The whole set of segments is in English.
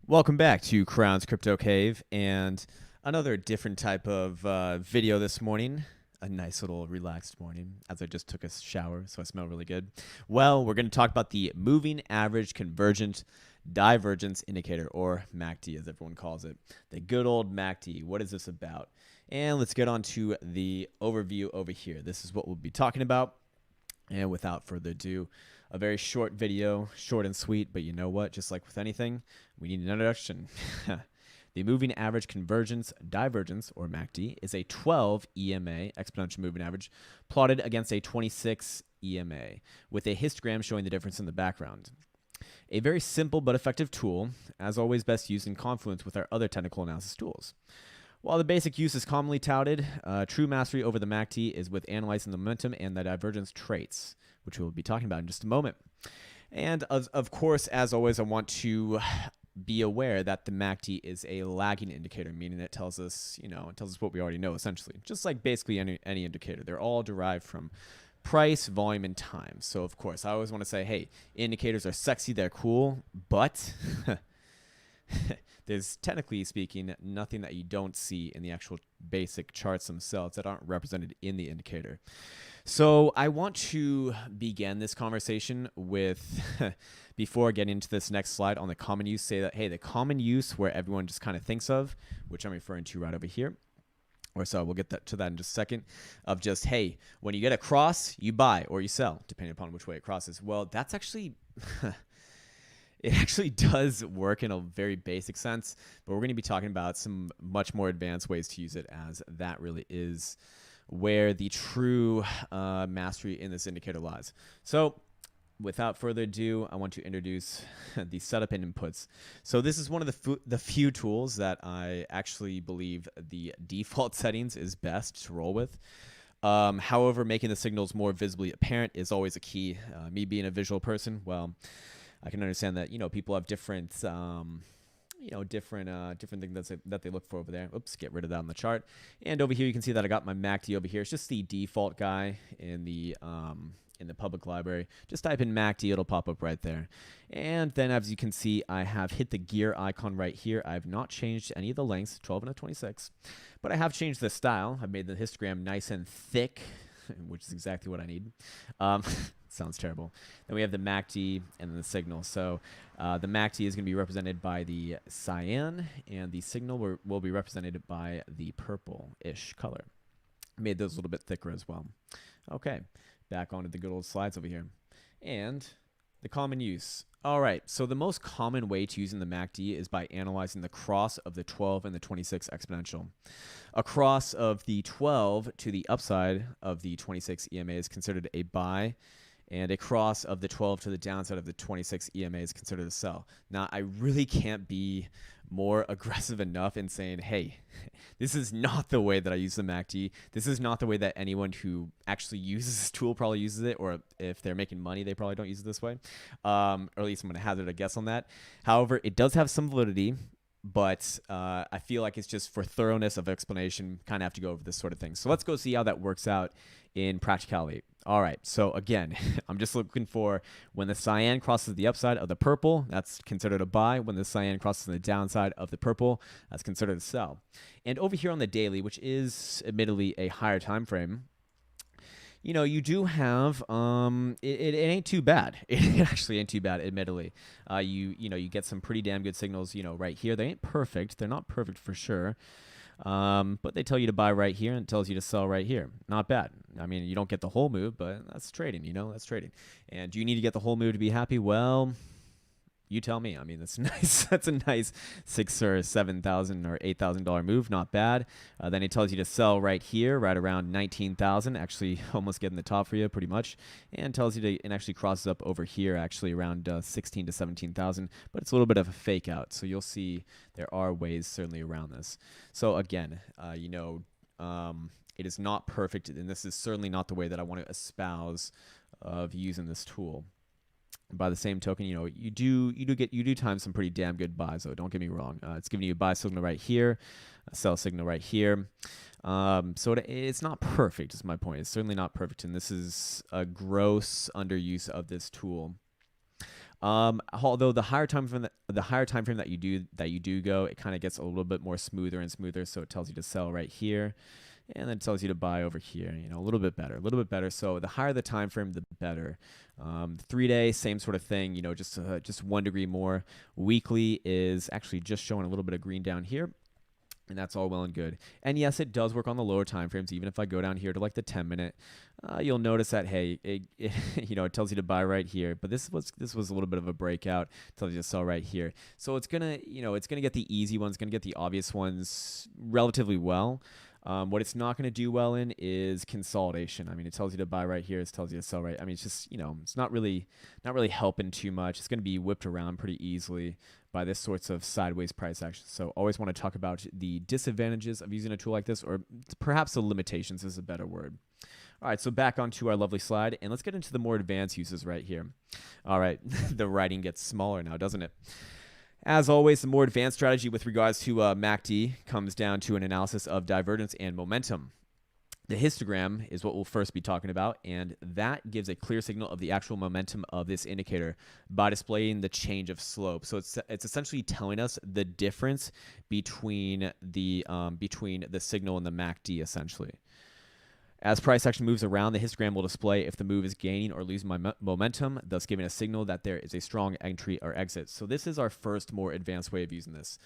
Welcome back to Crown's Crypto Cave and another different type of video this morning. A nice little relaxed morning as I just took a shower, so I smell really good. Well, we're going to talk about the Moving Average Convergent Divergence Indicator, or MACD as everyone calls it. The good old MACD. What is this about? And let's get on to the overview over here. This is what we'll be talking about. And without further ado, a very short video, short and sweet, but you know what? Just like with anything, we need an introduction. The Moving Average Convergence Divergence, or MACD, is a 12 EMA, exponential moving average, plotted against a 26 EMA, with a histogram showing the difference in the background. A very simple but effective tool, as always best used in confluence with our other technical analysis tools. While the basic use is commonly touted, true mastery over the MACD is with analyzing the momentum and the divergence traits, which we'll be talking about in just a moment. And of course, as always, I want to be aware that the MACD is a lagging indicator, meaning it tells us, it tells us what we already know, essentially. Just like basically any indicator. They're all derived from price, volume, and time. So, of course, I always want to say, hey, indicators are sexy, they're cool, but there's, technically speaking, nothing that you don't see in the actual basic charts themselves that aren't represented in the indicator. So I want to begin this conversation with, before getting into this next slide on the common use, say that, hey, the common use where everyone just kind of thinks of, which I'm referring to right over here, or so we'll get to that in just a second, of just, hey, when you get a cross, you buy or you sell, depending upon which way it crosses. Well, that's actually... It actually does work in a very basic sense, but we're going to be talking about some much more advanced ways to use it, as that really is where the true mastery in this indicator lies. So without further ado, I want to introduce the setup and inputs. So this is one of the few tools that I actually believe the default settings is best to roll with. However, making the signals more visibly apparent is always a key. Me being a visual person, well, I can understand that, people have different, different things that they look for over there. Oops, get rid of that on the chart. And over here, you can see that I got my MACD over here. It's just the default guy in the public library. Just type in MACD, it'll pop up right there. And then, as you can see, I have hit the gear icon right here. I have not changed any of the lengths, 12 and a 26, but I have changed the style. I've made the histogram nice and thick, which is exactly what I need. Sounds terrible. Then we have the MACD and then the signal. So the MACD is going to be represented by the cyan, and the signal will be represented by the purple-ish color. Made those a little bit thicker as well. Okay, back onto the good old slides over here. And the common use. All right, so the most common way to using the MACD is by analyzing the cross of the 12 and the 26 exponential. A cross of the 12 to the upside of the 26 EMA is considered a buy, and a cross of the 12 to the downside of the 26 EMA is considered a sell. Now, I really can't be more aggressive enough in saying, hey, this is not the way that I use the MACD. This is not the way that anyone who actually uses this tool probably uses it, or if they're making money, they probably don't use it this way. Or at least I'm going to hazard a guess on that. However, it does have some validity, but I feel like it's just for thoroughness of explanation, kind of have to go over this sort of thing. So let's go see how that works out in practicality. All right, so again, I'm just looking for when the cyan crosses the upside of the purple, that's considered a buy. When the cyan crosses the downside of the purple, that's considered a sell. And over here on the daily, which is admittedly a higher time frame, you do have, it ain't too bad. It actually ain't too bad, admittedly. You get some pretty damn good signals, right here. They ain't perfect. They're not perfect for sure. But they tell you to buy right here, and it tells you to sell right here. Not bad. I mean, you don't get the whole move, but that's trading, that's trading. And do you need to get the whole move to be happy? Well, you tell me. I mean, that's nice. That's a nice $6,000 or $7,000 or $8,000 move. Not bad. Then it tells you to sell right here, right around 19,000. Actually, almost getting the top for you, pretty much. And tells you to, and actually crosses up over here, actually around 16 to 17,000. But it's a little bit of a fake out. So you'll see there are ways certainly around this. So again, it is not perfect, and this is certainly not the way that I want to espouse of using this tool. By the same token, you do time some pretty damn good buys, though. Don't get me wrong. It's giving you a buy signal right here, a sell signal right here. So it's not perfect, is my point. It's certainly not perfect, and this is a gross underuse of this tool. Although the higher time frame that you do go, it kind of gets a little bit more smoother and smoother. So it tells you to sell right here, and then it tells you to buy over here. You know, a little bit better. So the higher the time frame, the better. 3-day, same sort of thing. You know, just 1 degree more. Weekly is actually just showing a little bit of green down here. And that's all well and good. And yes, it does work on the lower time frames. Even if I go down here to like the 10-minute, you'll notice that, hey, you know, it tells you to buy right here. But this was a little bit of a breakout. It tells you to sell right here. So it's gonna get the easy ones, gonna get the obvious ones relatively well. What it's not going to do well in is consolidation. I mean, it tells you to buy right here. It tells you to sell right. I mean, it's just, you know, it's not really helping too much. It's going to be whipped around pretty easily by this sorts of sideways price action. So always want to talk about the disadvantages of using a tool like this, or perhaps the limitations is a better word. All right, so back onto our lovely slide, and let's get into the more advanced uses right here. All right, the writing gets smaller now, doesn't it? As always, the more advanced strategy with regards to MACD comes down to an analysis of divergence and momentum. The histogram is what we'll first be talking about, and that gives a clear signal of the actual momentum of this indicator by displaying the change of slope. So it's essentially telling us the difference between the signal and the MACD, essentially. As price action moves around, the histogram will display if the move is gaining or losing momentum, thus giving a signal that there is a strong entry or exit. So this is our first more advanced way of using this.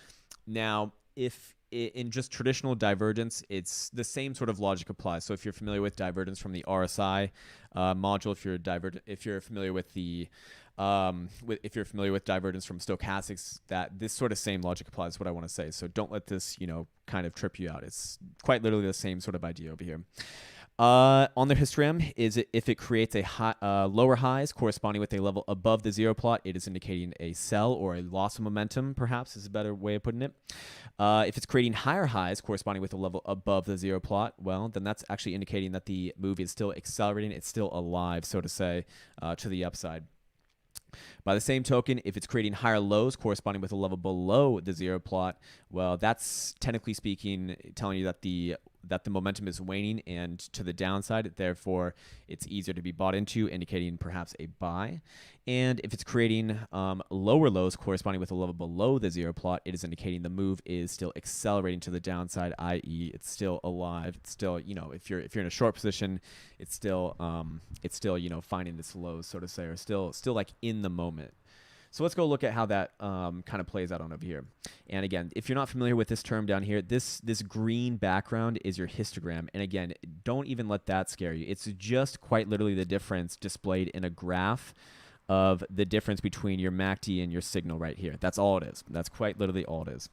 Now, if in just traditional divergence, it's the same sort of logic applies. So if you're familiar with divergence from the RSI module, if you're familiar with the if you're familiar with divergence from stochastics, that this sort of same logic applies is what I want to say. So don't let this, you know, kind of trip you out. It's quite literally the same sort of idea over here. On the histogram, if it creates a lower highs corresponding with a level above the zero plot, it is indicating a sell or a loss of momentum, perhaps is a better way of putting it. If it's creating higher highs corresponding with a level above the zero plot, well, then that's actually indicating that the move is still accelerating. It's still alive, so to say, to the upside. By the same token, if it's creating higher lows corresponding with a level below the zero plot, well, that's technically speaking telling you that the momentum is waning and to the downside. Therefore, it's easier to be bought into, indicating perhaps a buy. And if it's creating lower lows corresponding with a level below the zero plot, it is indicating the move is still accelerating to the downside, i.e., it's still alive. It's still, you know, if you're in a short position, it's still you know, finding its lows, so to say, or still like in the moment. So let's go look at how that kind of plays out on over here. And again, if you're not familiar with this term down here, this green background is your histogram. And again, don't even let that scare you. It's just quite literally the difference displayed in a graph of the difference between your MACD and your signal right here. That's all it is. That's quite literally all it is.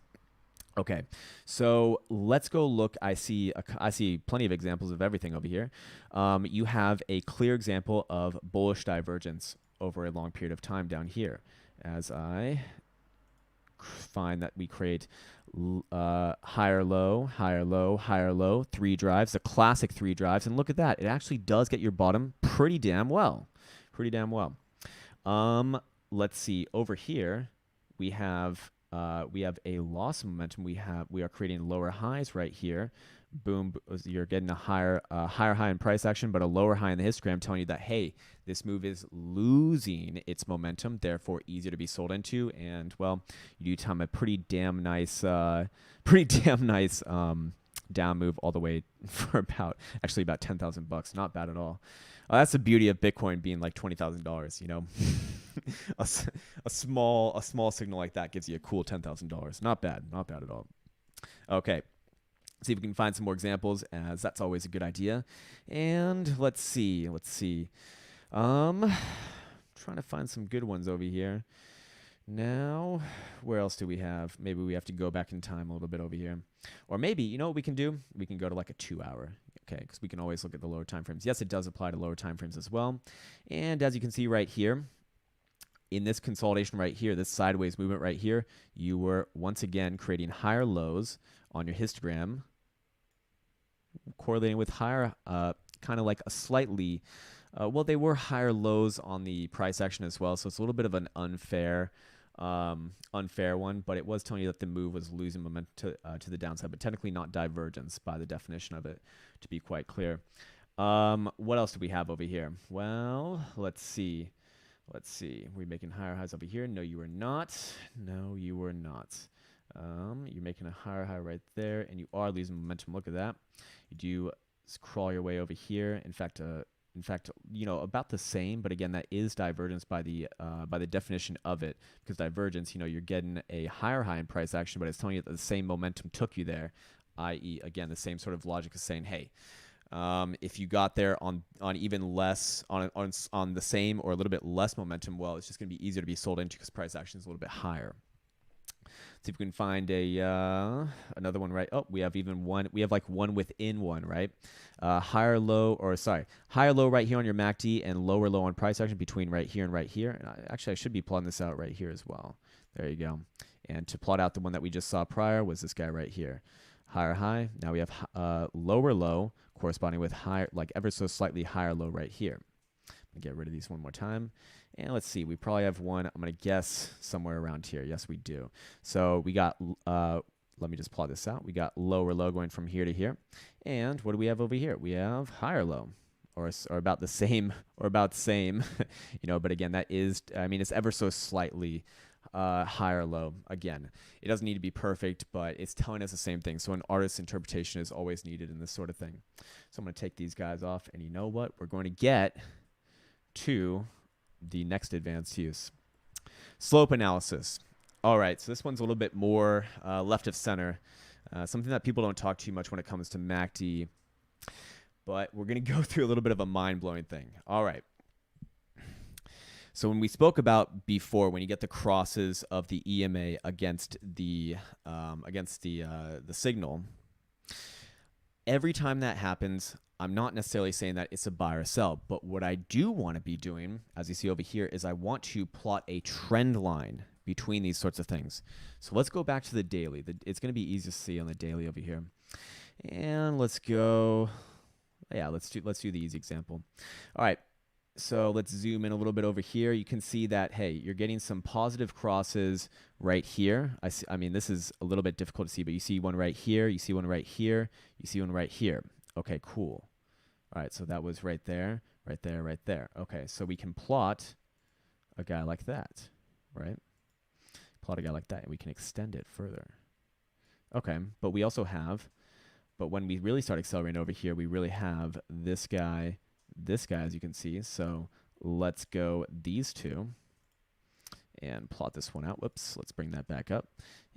Okay, so let's go look. I see plenty of examples of everything over here. You have a clear example of bullish divergence over a long period of time down here. As I find that we create higher low, higher low, higher low, 3 drives, the classic 3 drives, and look at that. It actually does get your bottom pretty damn well. Pretty damn well. Let's see. Over here, we have a loss of momentum. We are creating lower highs right here. Boom, you're getting a higher high in price action, but a lower high in the histogram telling you that, hey, this move is losing its momentum, therefore easier to be sold into. And well, you do time a pretty damn nice down move all the way for about $10,000. Not bad at all. That's the beauty of Bitcoin being like $20,000. You know, a small signal like that gives you a cool $10,000. Not bad at all. Okay. See if we can find some more examples, as that's always a good idea. And let's see. Trying to find some good ones over here. Now, where else do we have? Maybe we have to go back in time a little bit over here. Or maybe, you know what we can do? We can go to like a 2-hour. Okay, because we can always look at the lower time frames. Yes, it does apply to lower time frames as well. And as you can see right here, in this consolidation right here, this sideways movement right here, you were once again creating higher lows on your histogram, correlating with higher, kind of like a slightly, well, they were higher lows on the price action as well, so it's a little bit of an unfair one, but it was telling you that the move was losing momentum to the downside, but technically not divergence by the definition of it, to be quite clear. What else do we have over here? Well, let's see. Let's see. We're making higher highs over here. No, you are not. No, you are not. You're making a higher high right there, and you are losing momentum. Look at that. You do crawl your way over here. In fact, you know, about the same, but again, that is divergence by the definition of it, because divergence, you know, you're getting a higher high in price action, but it's telling you that the same momentum took you there, i.e., again, the same sort of logic is saying, hey, if you got there on even less, on the same or a little bit less momentum, well, it's just going to be easier to be sold into because price action is a little bit higher. See if we can find another one, right? Oh, we have even one. We have like one within one, right? Higher low right here on your MACD and lower low on price action between right here and right here. And actually, I should be plotting this out right here as well. There you go. And to plot out the one that we just saw prior was this guy right here. Higher high. Now we have lower low corresponding with higher, like ever so slightly higher low right here. I'm gonna get rid of these one more time. And let's see, we probably have one, I'm going to guess somewhere around here. Yes, we do. So we got, let me just plot this out. We got lower low going from here to here. And what do we have over here? We have higher low, or about the same, you know, but again, that is, I mean, it's ever so slightly higher low. Again, it doesn't need to be perfect, but it's telling us the same thing. So an artist's interpretation is always needed in this sort of thing. So I'm going to take these guys off, and you know what? We're going to get to the next advanced use. Slope analysis. All right, so this one's a little bit more left of center, something that people don't talk too much when it comes to MACD, but we're going to go through a little bit of a mind-blowing thing. All right. So when we spoke about before, when you get the crosses of the EMA against the signal, every time that happens, I'm not necessarily saying that it's a buy or sell, but what I do want to be doing, as you see over here, is I want to plot a trend line between these sorts of things. So let's go back to the daily. It's going to be easy to see on the daily over here. And let's go, yeah, let's do the easy example. All right, so let's zoom in a little bit over here. You can see that, hey, you're getting some positive crosses right here. I mean, this is a little bit difficult to see, but you see one right here, you see one right here, you see one right here. Okay, cool. All right, so that was right there, right there, right there. Okay, so we can plot a guy like that, right? Plot a guy like that, and we can extend it further. Okay, but we also have, but when we really start accelerating over here, we really have this guy, as you can see. So let's go these two and plot this one out. Whoops, let's bring that back up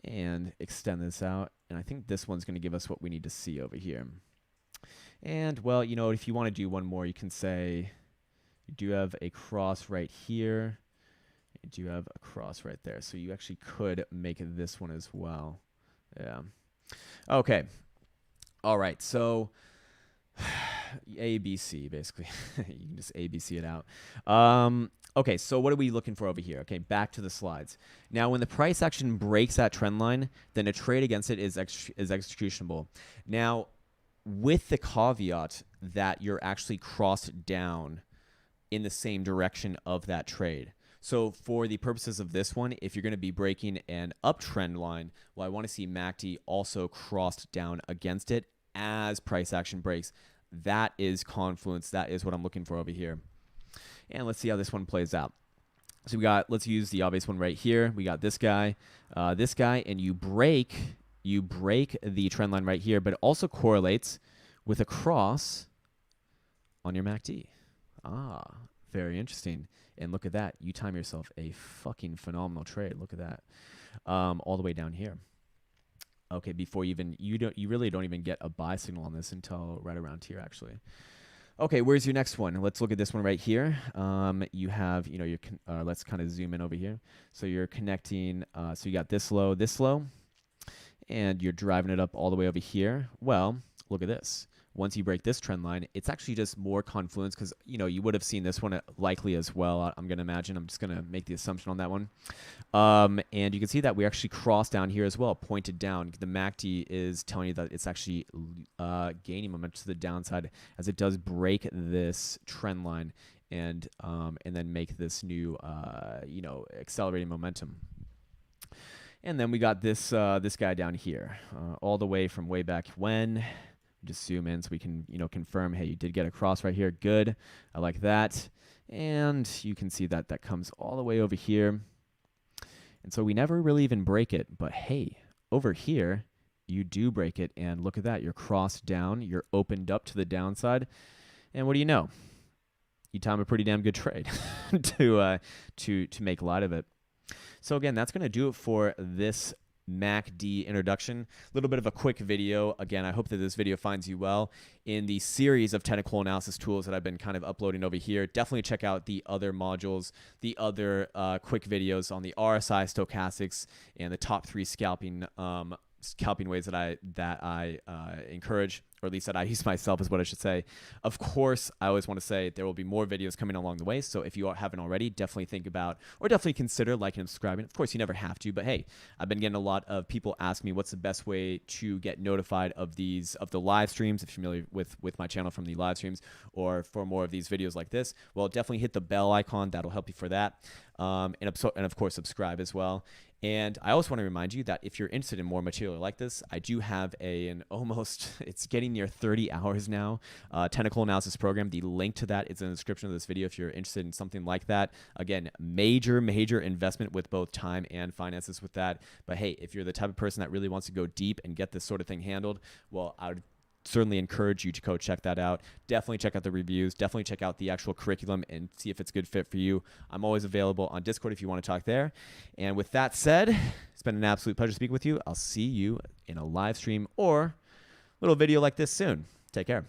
and extend this out. And I think this one's going to give us what we need to see over here. And, well, you know, if you want to do one more, you can say you do have a cross right here. You do have a cross right there. So you actually could make this one as well. Yeah. Okay. All right. So A, B, C, basically. You can just A, B, C it out. Okay, so what are we looking for over here? Okay, back to the slides. Now, when the price action breaks that trend line, then a trade against it is executionable. Now, with the caveat that you're actually crossed down in the same direction of that trade. So for the purposes of this one, if you're going to be breaking an uptrend line, well, I want to see MACD also crossed down against it as price action breaks. That is confluence. That is what I'm looking for over here. And let's see how this one plays out. So we got, let's use the obvious one right here. We got this guy, and you break the trend line right here, but it also correlates with a cross on your MACD. Ah, very interesting. And look at that. You time yourself a fucking phenomenal trade. Look at that. All the way down here. Okay, before you really don't even get a buy signal on this until right around here, actually. Okay, where's your next one? Let's look at this one right here. You have, you know, let's kind of zoom in over here. So you're connecting, so you got this low, and you're driving it up all the way over here. Well, look at this. Once you break this trend line, it's actually just more confluence because, you know, you would have seen this one likely as well, I'm going to imagine. I'm just going to make the assumption on that one. And you can see that we actually crossed down here as well, pointed down. The MACD is telling you that it's actually gaining momentum to the downside as it does break this trend line and then make this new, you know, accelerating momentum. And then we got this this guy down here, all the way from way back when. Just zoom in so we can, you know, confirm, hey, you did get a cross right here. Good. I like that. And you can see that that comes all the way over here. And so we never really even break it. But hey, over here, you do break it. And look at that. You're crossed down. You're opened up to the downside. And what do you know? You time a pretty damn good trade to make light of it. So again, that's going to do it for this MACD introduction. A little bit of a quick video. Again, I hope that this video finds you well in the series of technical analysis tools that I've been kind of uploading over here. Definitely check out the other modules, the other quick videos on the RSI, stochastics, and the top 3 scalping ways that I encourage, or at least that I use myself is what I should say. Of course, I always want to say there will be more videos coming along the way. So if you haven't already, definitely think about, or definitely consider liking and subscribing. Of course, you never have to, but hey, I've been getting a lot of people ask me what's the best way to get notified of the live streams, if you're familiar with my channel from the live streams, or for more of these videos like this. Well, definitely hit the bell icon. That'll help you for that. And of course, subscribe as well. And I also want to remind you that if you're interested in more material like this, I do have it's getting near 30 hours now, technical analysis program. The link to that is in the description of this video if you're interested in something like that. Again, major investment with both time and finances with that. But hey, if you're the type of person that really wants to go deep and get this sort of thing handled, well, I would certainly encourage you to go check that out. Definitely check out the reviews. Definitely check out the actual curriculum and see if it's a good fit for you. I'm always available on Discord if you want to talk there. And with that said, it's been an absolute pleasure speaking with you. I'll see you in a live stream or little video like this soon. Take care.